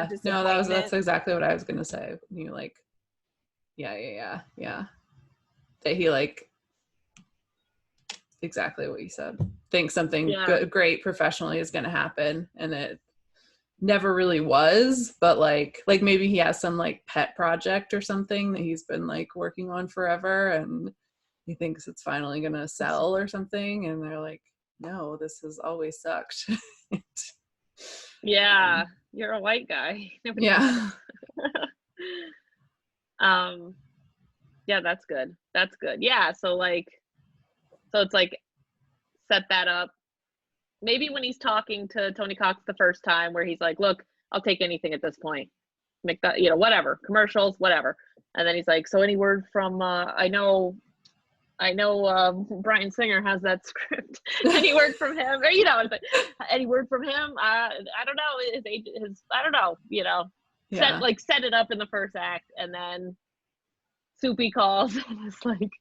that's exactly what I was gonna say. You like, yeah, that he like exactly what you said. Think something good, great professionally is gonna happen, and it never really was. But like maybe he has some like pet project or something that he's been like working on forever, and he thinks it's finally gonna sell or something, and they're like, no, this has always sucked. Yeah, you're a white guy. Nobody yeah. Yeah, that's good. Yeah, so it's like set that up. Maybe when he's talking to Tony Cox the first time, where he's like, look, I'll take anything at this point. Make that, whatever, commercials, whatever. And then he's like, so any word from I know Bryan Singer has that script. Any word from him? Or, it's like, any word from him? I don't know. His I don't know. Set it up in the first act, and then Soupy calls, and it's like,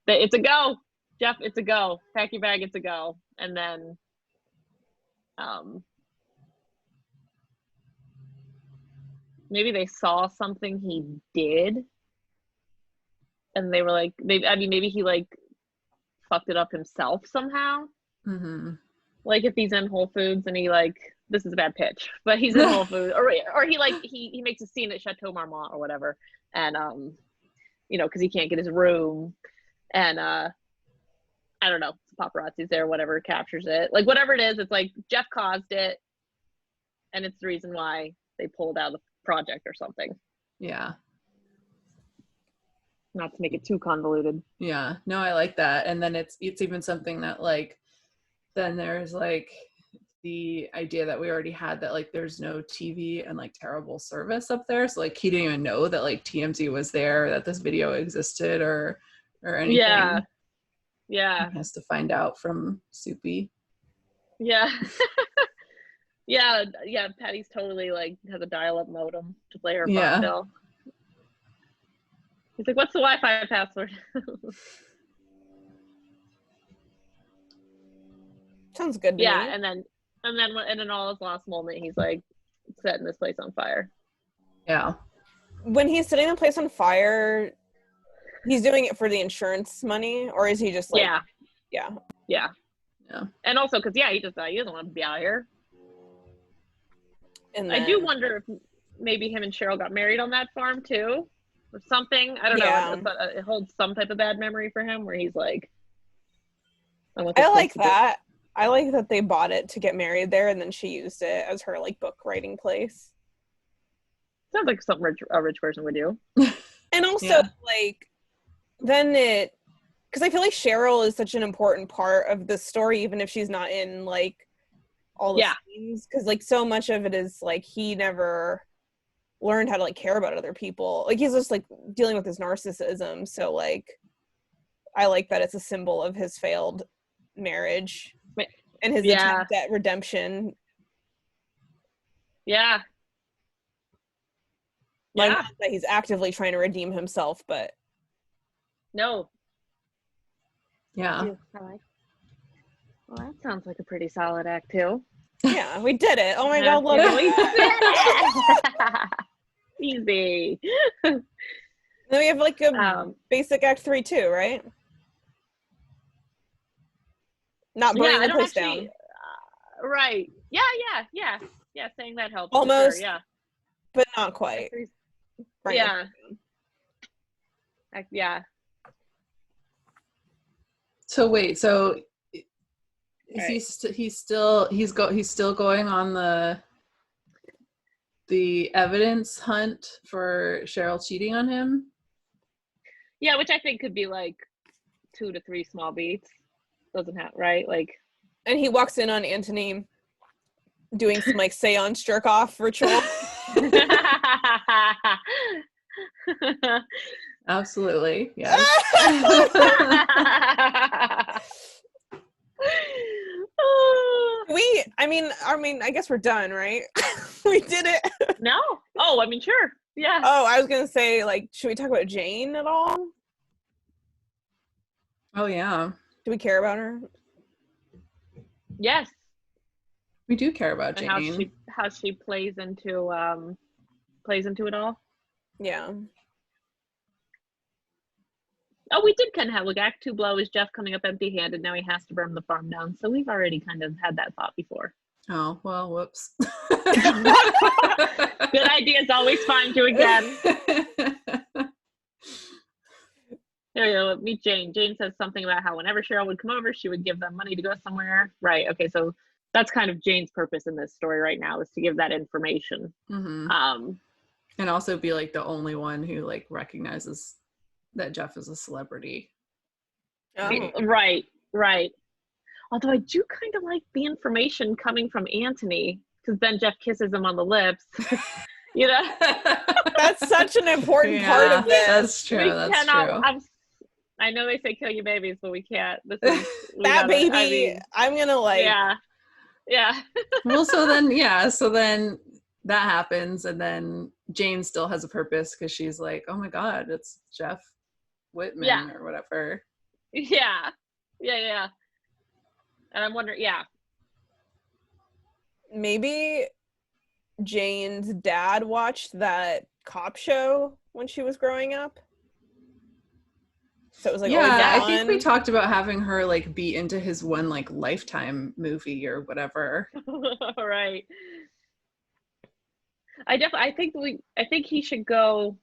it's a go, Jeff. It's a go. Pack your bag. It's a go. And then, maybe they saw something he did, and they were like, maybe he like fucked it up himself somehow. Like if he's in Whole Foods and he like, this is a bad pitch, but he's in Whole Foods, or he like he makes a scene at Chateau Marmont or whatever, and because he can't get his room, and I don't know, paparazzi's there, whatever, captures it, like whatever it is, it's like Jeff caused it, and it's the reason why they pulled out of the project or something. Yeah. Not to make it too convoluted. Yeah, no, I like that. And then it's even something that like, then there's like the idea that we already had that like there's no TV and like terrible service up there, so like he didn't even know that like TMZ was there, that this video existed or anything. He has to find out from Soupy. Yeah. yeah, Patty's totally like has a dial-up modem to play her phone bill. He's like, what's the Wi-Fi password? Sounds good to me. And then in all his last moment, he's like setting this place on fire. Yeah. When he's setting the place on fire, he's doing it for the insurance money, or is he just like? Yeah. And also, because he doesn't want to be out here. And then, I do wonder if maybe him and Cheryl got married on that farm too, or something. I don't know. It holds some type of bad memory for him, where he's like, I like that. I like that they bought it to get married there, and then she used it as her like book writing place. Sounds like something a rich person would do. And also, like, then because I feel like Cheryl is such an important part of the story, even if she's not in like all the scenes, because like so much of it is like he never learned how to like care about other people. Like he's just like dealing with his narcissism. So like, I like that it's a symbol of his failed marriage and his attempt at redemption. Yeah. Like, not that he's actively trying to redeem himself, but no. Yeah. Well, that sounds like a pretty solid act too. Yeah, we did it. Oh my god, look, we did it. Easy. Then we have like a basic act 3 too, right? Not burning the place down. Right. Yeah. Saying that helps. Almost. Sure, yeah. But not quite. Yeah. Yeah. So wait, is he's still going on the evidence hunt for Cheryl cheating on him? Yeah, which I think could be like 2 to 3 small beats. Doesn't have right, like. And he walks in on Anthony doing some like seance jerk off ritual. Absolutely, yes. I guess we're done, right? We did it. No. Oh, I mean, sure. Yeah. Oh, I was gonna say, like, should we talk about Jane at all? Oh yeah. Do we care about her? Yes. We do care about Jane. And how she plays into it all. Yeah. Oh, we did kind of have like Act 2 blow is Jeff coming up empty-handed. Now he has to burn the farm down. So we've already kind of had that thought before. Oh, well, whoops. Good ideas always find you again. There you go. Meet Jane. Jane says something about how whenever Cheryl would come over, she would give them money to go somewhere. Right. Okay. So that's kind of Jane's purpose in this story right now, is to give that information. Mm-hmm. And also be like the only one who like recognizes that Jeff is a celebrity. Oh. Right. Although I do kind of like the information coming from Anthony, because then Jeff kisses him on the lips. You know, that's such an important part of this. That's true. That's true. I know they say kill your babies, but we can't. I'm gonna like. Yeah. Well, so then that happens, and then Jane still has a purpose because she's like, oh my god, it's Jeff Whitman or whatever. Yeah. And I'm wondering, maybe Jane's dad watched that cop show when she was growing up. So it was like, I think we talked about having her like be into his one like Lifetime movie or whatever. Right. I think he should go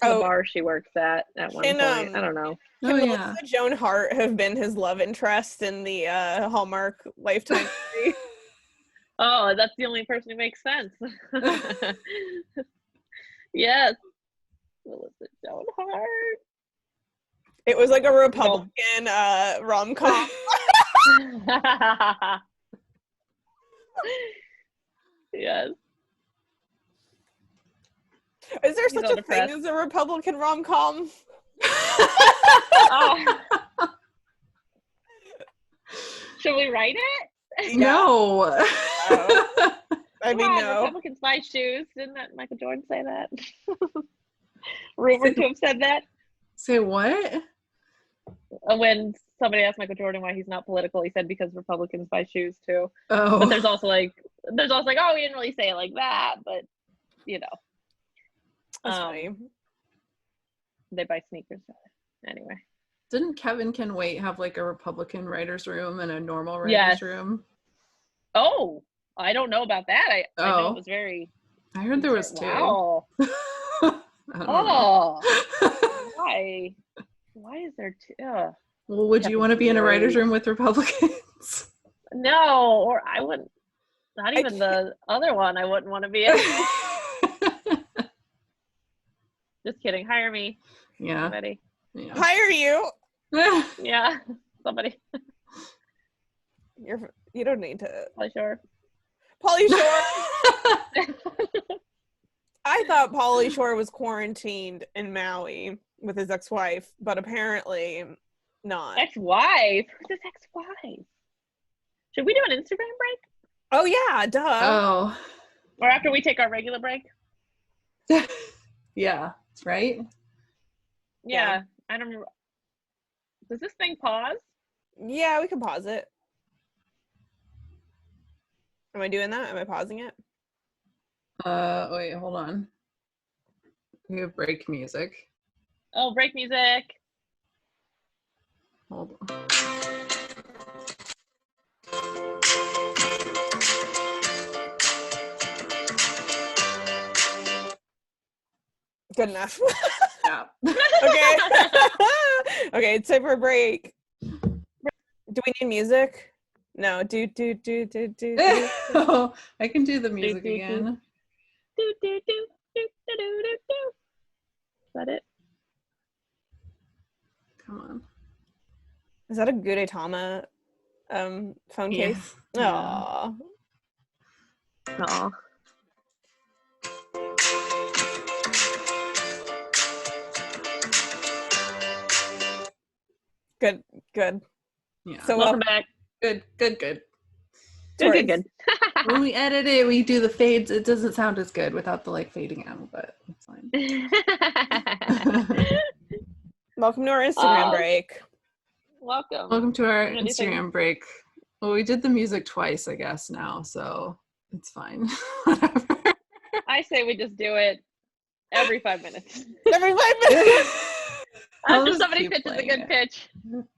to the bar she works at one point. I don't know. Can Melissa Joan Hart have been his love interest in the Hallmark Lifetime movie? Oh, that's the only person who makes sense. Yes. Melissa Joan Hart. It was like a Republican rom-com. Yes. Is there such a thing as a Republican rom-com? Oh. Should we write it? No. I mean, no. Republicans buy shoes. Didn't that Michael Jordan say that? Rumored to have said that. Say what? When somebody asked Michael Jordan why he's not political. He said because Republicans buy shoes too. Oh. But there's also like, oh, he didn't really say it like that, but you know. That's funny. They buy sneakers. Anyway. Didn't Kevin Can Wait have like a Republican writer's room and a normal writer's room? Oh, I don't know about that. I know it was very. I heard there was two. Wow. Why? Why is there two? Well, would you want to be in a writer's room with Republicans? No, or I wouldn't. Not even the other one. I wouldn't want to be in. Just kidding. Hire me. Yeah. Somebody. Yeah. Hire you. Yeah. Somebody. You don't need to. Pauly Shore. Pauly Shore. I thought Pauly Shore was quarantined in Maui with his ex-wife, but apparently not. Ex-wife? Who's his ex-wife? Should we do an Instagram break? Oh yeah, duh. Oh. Or after we take our regular break? Yeah. Right? Yeah. I don't remember. Does this thing pause? Yeah, we can pause it. Am I doing that? Am I pausing it? Wait, hold on. We have break music. Oh, break music. Hold on. Good enough. Yeah. Okay. Okay, it's time for a break. Do we need music? No. Do. Oh, I can do the music again. Do. Is that it? Come on. Is that a Gudetama phone case? Yeah. Aww. Good. Yeah. So welcome back. Good. Good. When we edit it, we do the fades. It doesn't sound as good without the like fading out, but it's fine. Welcome to our Instagram break. Welcome to our Instagram break. Well, we did the music twice, I guess, now, so it's fine. Whatever. I say we just do it every 5 minutes. Every 5 minutes. After somebody pitches a good pitch.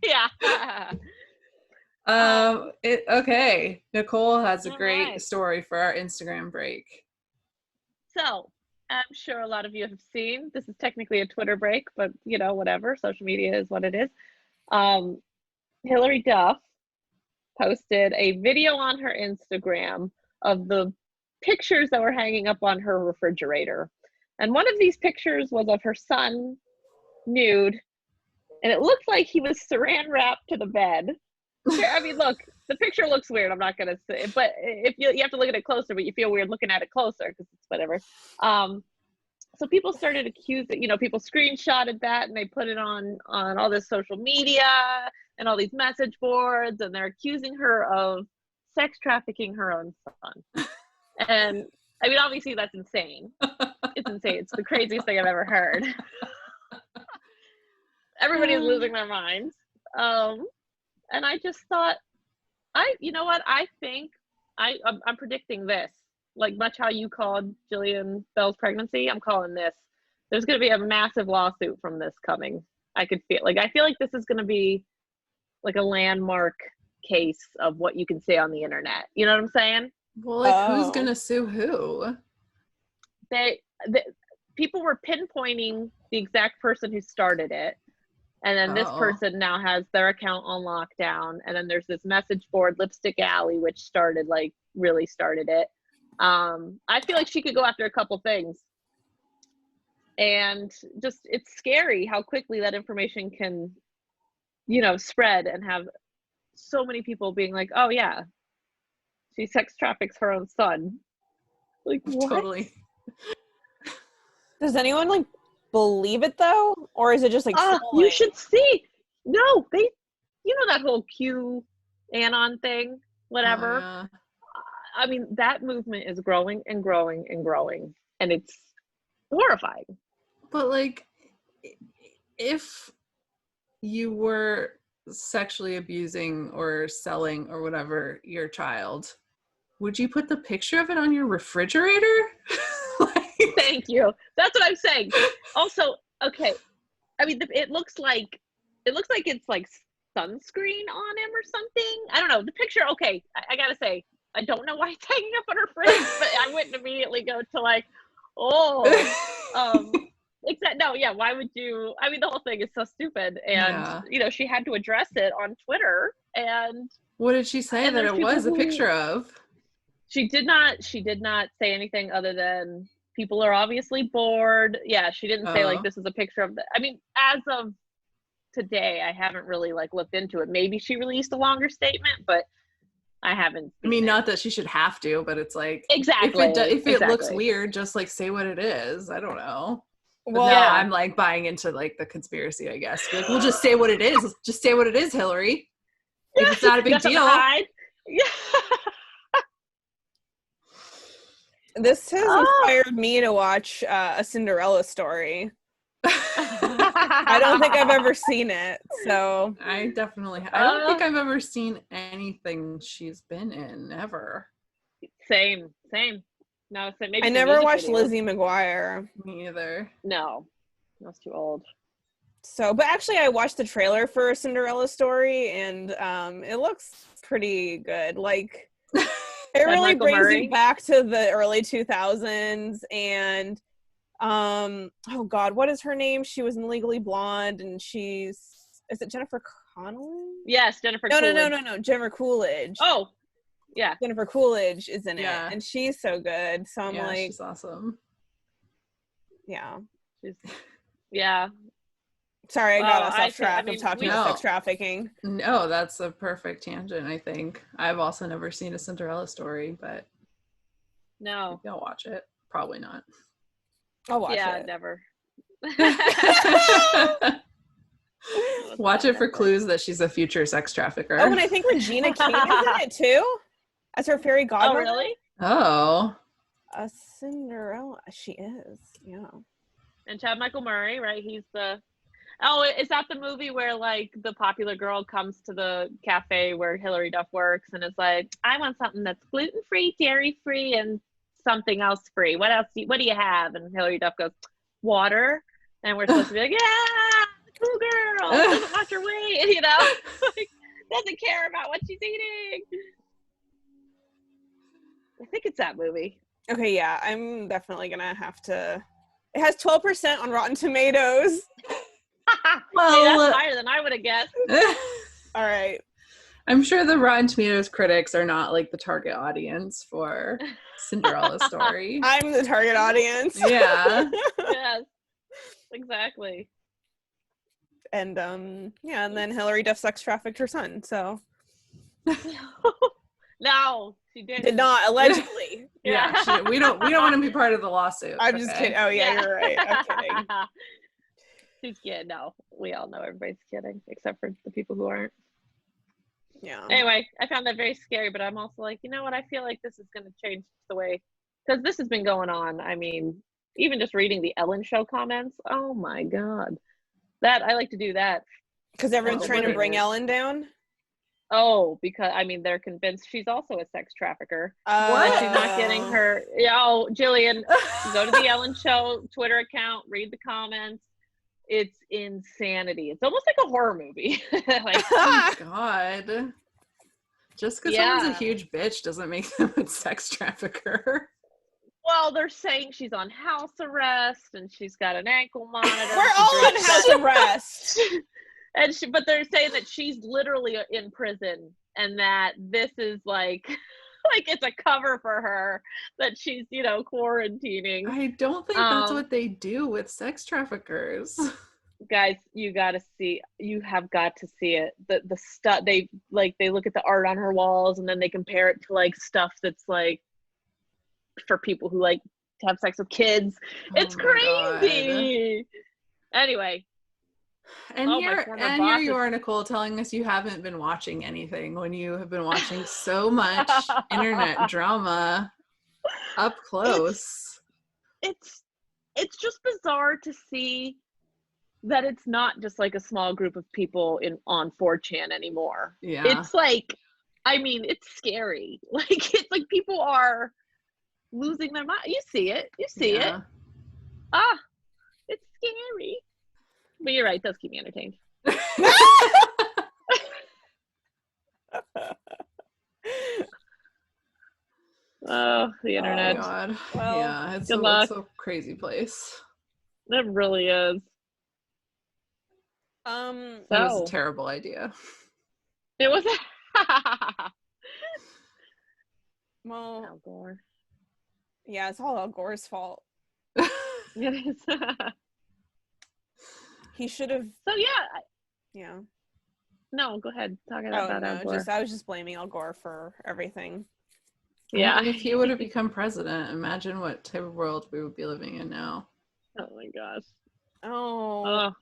Yeah. Okay. Nicole has a great right. story for our Instagram break. So, I'm sure a lot of you have seen, this is technically a Twitter break, but you know, whatever. Social media is what it is. Hillary Duff posted a video on her Instagram of the pictures that were hanging up on her refrigerator. And one of these pictures was of her son, nude, and it looked like he was saran wrapped to the bed. I mean, look, the picture looks weird. I'm not gonna say, but if you have to look at it closer, but you feel weird looking at it closer because it's whatever. So people started accusing, people screenshotted that and they put it on all this social media and all these message boards, and they're accusing her of sex trafficking her own son. And I mean, obviously that's insane. It's insane. It's the craziest thing I've ever heard. Everybody's losing their minds. And I just thought, you know what? I think I'm predicting this, like much how you called Jillian Bell's pregnancy. I'm calling this. There's going to be a massive lawsuit from this coming. I feel like this is going to be like a landmark case of what you can say on the internet. You know what I'm saying? Well, who's going to sue who? People were pinpointing the exact person who started it. And then this person now has their account on lockdown. And then there's this message board, Lipstick Alley, which really started it. I feel like she could go after a couple things. And just, it's scary how quickly that information can, spread and have so many people being like, oh yeah, she sex traffics her own son. Like, what? Totally. Does anyone believe it though, or is it just you should see? No, that whole QAnon thing, whatever. Yeah. I mean, that movement is growing and growing and growing, and it's horrifying. But if you were sexually abusing or selling or whatever your child, would you put the picture of it on your refrigerator? Thank you. That's what I'm saying. Also, okay. I mean, it looks like it's like sunscreen on him or something. I don't know. The picture, okay. I gotta say, I don't know why it's hanging up on her fridge, but I wouldn't immediately go to like, except no, yeah. Why would you? I mean, the whole thing is so stupid, and you know, she had to address it on Twitter. And what did she say that it was a picture of? She did not say anything other than people are obviously bored. Yeah, she didn't say like this is a picture of the. I mean, as of today, I haven't really like looked into it. Maybe she released a longer statement, but I haven't. I mean, not that she should have to, but it's like exactly if it looks weird, just like say what it is. I don't know. Well, now I'm like buying into like the conspiracy, I guess. Like, we'll just say what it is. Just say what it is, Hillary. If it's not a big deal. Yeah. This has inspired me to watch A Cinderella Story. I don't think I've ever seen it, so I definitely I don't think I've ever seen anything she's been in ever. Same. No, so maybe I never watched Lizzie McGuire. Me either. No, I was too old. So, but actually, I watched the trailer for A Cinderella Story, and it looks pretty good. Like, it really brings you back to the early 2000s, and oh God, what is her name? She was in Legally Blonde, and is it Jennifer Connelly? Yes, Jennifer Coolidge. No, Jennifer Coolidge. Oh, yeah. Jennifer Coolidge is in it, and she's so good. So I'm like, she's awesome. Yeah. Yeah. Sorry, I got us off track of talking about sex trafficking. No, that's a perfect tangent, I think. I've also never seen A Cinderella Story, but no. Maybe I'll watch it. Probably not. I'll watch it. Yeah, never. Watch it for clues that she's a future sex trafficker. Oh, and I think Regina King is in it too, as her fairy godmother. Oh, really? Oh. A Cinderella. She is, yeah. And Chad Michael Murray, right? He's the... Oh, is that the movie where, like, the popular girl comes to the cafe where Hilary Duff works and is like, I want something that's gluten-free, dairy-free, and something else free. What else? What do you have? And Hilary Duff goes, water. And we're supposed to be like, yeah, cool girl. Doesn't watch her weight, you know? Like, doesn't care about what she's eating. I think it's that movie. Okay, yeah. I'm definitely going to have to... It has 12% on Rotten Tomatoes. Well, hey, that's higher than I would have guessed. All right. I'm sure the Rotten Tomatoes critics are not like the target audience for Cinderella Story. I'm the target audience. Yeah. Yes. Exactly. And yeah, and then Hilary Duff sex trafficked her son. So. No, she didn't. Did not, allegedly. Yeah. We don't want to be part of the lawsuit. I'm just kidding. Oh yeah, you're right. I'm kidding. She's kidding. No, we all know everybody's kidding, except for the people who aren't. Yeah. Anyway, I found that very scary, but I'm also like, you know what? I feel like this is going to change the way, because this has been going on. I mean, even just reading the Ellen Show comments. Oh my God. I like to do that. Because everyone's trying to bring Ellen down? Oh, because, I mean, they're convinced she's also a sex trafficker. What? She's not getting her. Oh, Jillian, go to the Ellen Show Twitter account, read the comments. It's insanity. It's almost like a horror movie. Like, oh God. Just because someone's a huge bitch doesn't make them a sex trafficker. Well, they're saying she's on house arrest and she's got an ankle monitor. We're all on house arrest. But they're saying that she's literally in prison and that this is like it's a cover for her, that she's, quarantining. I don't think that's what they do with sex traffickers. Guys, you have got to see it. The stuff they look at the art on her walls and then they compare it to like stuff that's like for people who like to have sex with kids. It's crazy. God. Anyway. And here you are, Nicole, telling us you haven't been watching anything when you have been watching so much internet drama up close. It's just bizarre to see that it's not just like a small group of people on 4chan anymore. Yeah. It's like, I mean, it's scary. Like, it's like people are losing their mind. You see it. You see it. Ah, it's scary. But you're right. It does keep me entertained. Oh, the internet. Oh, God. Well, yeah, it's good luck. It's a crazy place. It really is. It was a terrible idea. It was. Well, Al Gore. yeah, it's all Al Gore's fault. It is. He should have. So Yeah. No, go ahead. Talk about Al Gore. I was just blaming Al Gore for everything. Yeah. I mean, if he would have become president, imagine what type of world we would be living in now. Oh my gosh. Oh.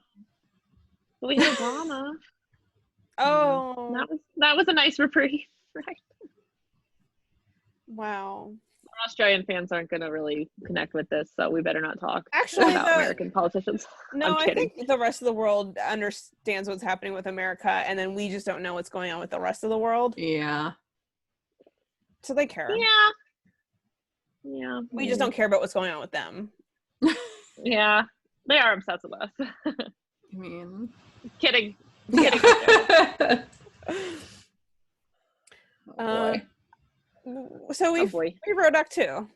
Well, we had Obama. Oh. That was a nice reprieve, right? Wow. Australian fans aren't going to really connect with this, so we better not talk Actually, about American politicians. No, I'm kidding. I think the rest of the world understands what's happening with America, and then we just don't know what's going on with the rest of the world. Yeah. So they care. Yeah. We just don't care about what's going on with them. Yeah. They are obsessed with us. I mean. Kidding. Oh, boy. So we wrote Act 2.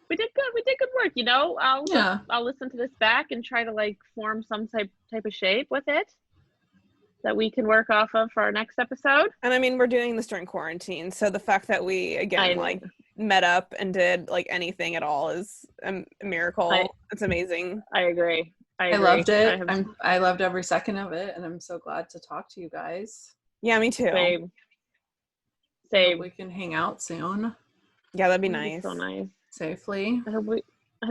We did good. We did good work. You know, I'll listen to this back and try to like form some type of shape with it that we can work off of for our next episode. And I mean, we're doing this during quarantine, so the fact that we again met up and did like anything at all is a miracle. It's amazing. I agree. I loved it. I loved every second of it, and I'm so glad to talk to you guys. Yeah, me too. Same. Hope we can hang out soon. Yeah, that'd be nice. So nice. Safely. I hope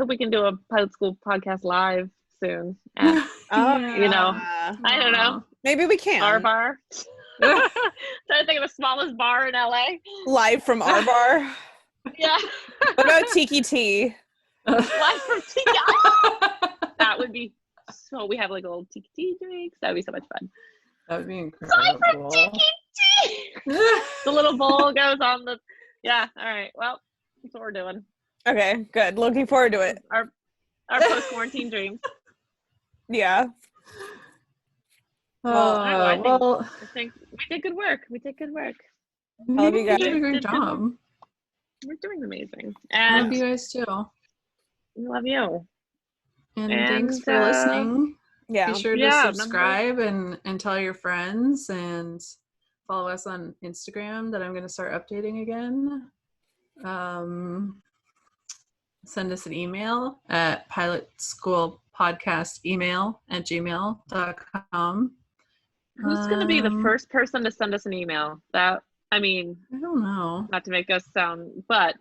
we can do a Pilot School podcast live soon. You know, I don't know. Maybe we can. Our bar. Trying to think of the smallest bar in LA. Live from our bar. Yeah. What about Tiki Tea? Live from Tiki. That would be so. We have like a little Tiki Tea drinks. That would be so much fun. That would be incredible. Live from Tiki Tea. The little bowl goes on the. Yeah. All right. Well, that's what we're doing. Okay. Good. Looking forward to it. Our post-quarantine dreams. Yeah. I think we did good work. I love you guys. You did a great job. We're doing amazing. I love you guys too. We love you. And thanks for listening. Yeah. Be sure to subscribe and tell your friends and follow us on Instagram that I'm going to start updating again. Send us an email at pilotschoolpodcastemail@gmail.com. Who's going to be the first person to send us an email? I don't know. Not to make us sound, but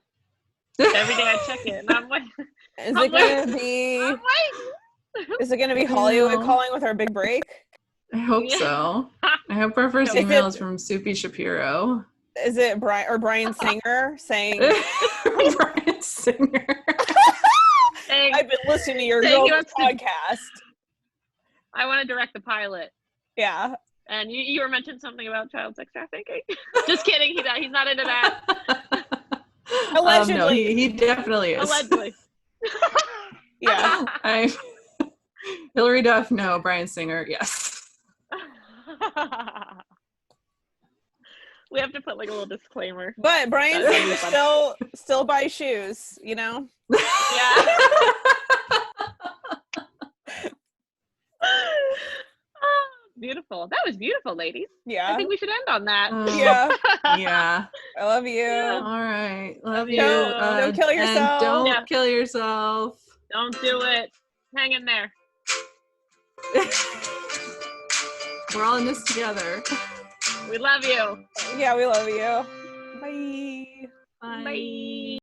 every day I check it and I'm waiting. Is it going to be Hollywood calling with our big break? I hope so. I hope our first email is from Soupy Shapiro. Is it Brian Singer saying? Brian Singer. I've been listening to your podcast. I want to direct the pilot. Yeah. And you were mentioning something about child sex trafficking. Just kidding. He's not into that. Allegedly. No, he definitely is. Allegedly. Yeah. Hillary Duff, no. Brian Singer, yes. We have to put like a little disclaimer. But Brian Singer still buys shoes, you know? Yeah. Beautiful. That was beautiful, ladies. Yeah. I think we should end on that. Yeah. Yeah. I love you. Yeah. All right. Love you. Don't kill yourself. Don't kill yourself. Don't do it. Hang in there. We're all in this together. We love you. Yeah, we love you. Bye. Bye. Bye.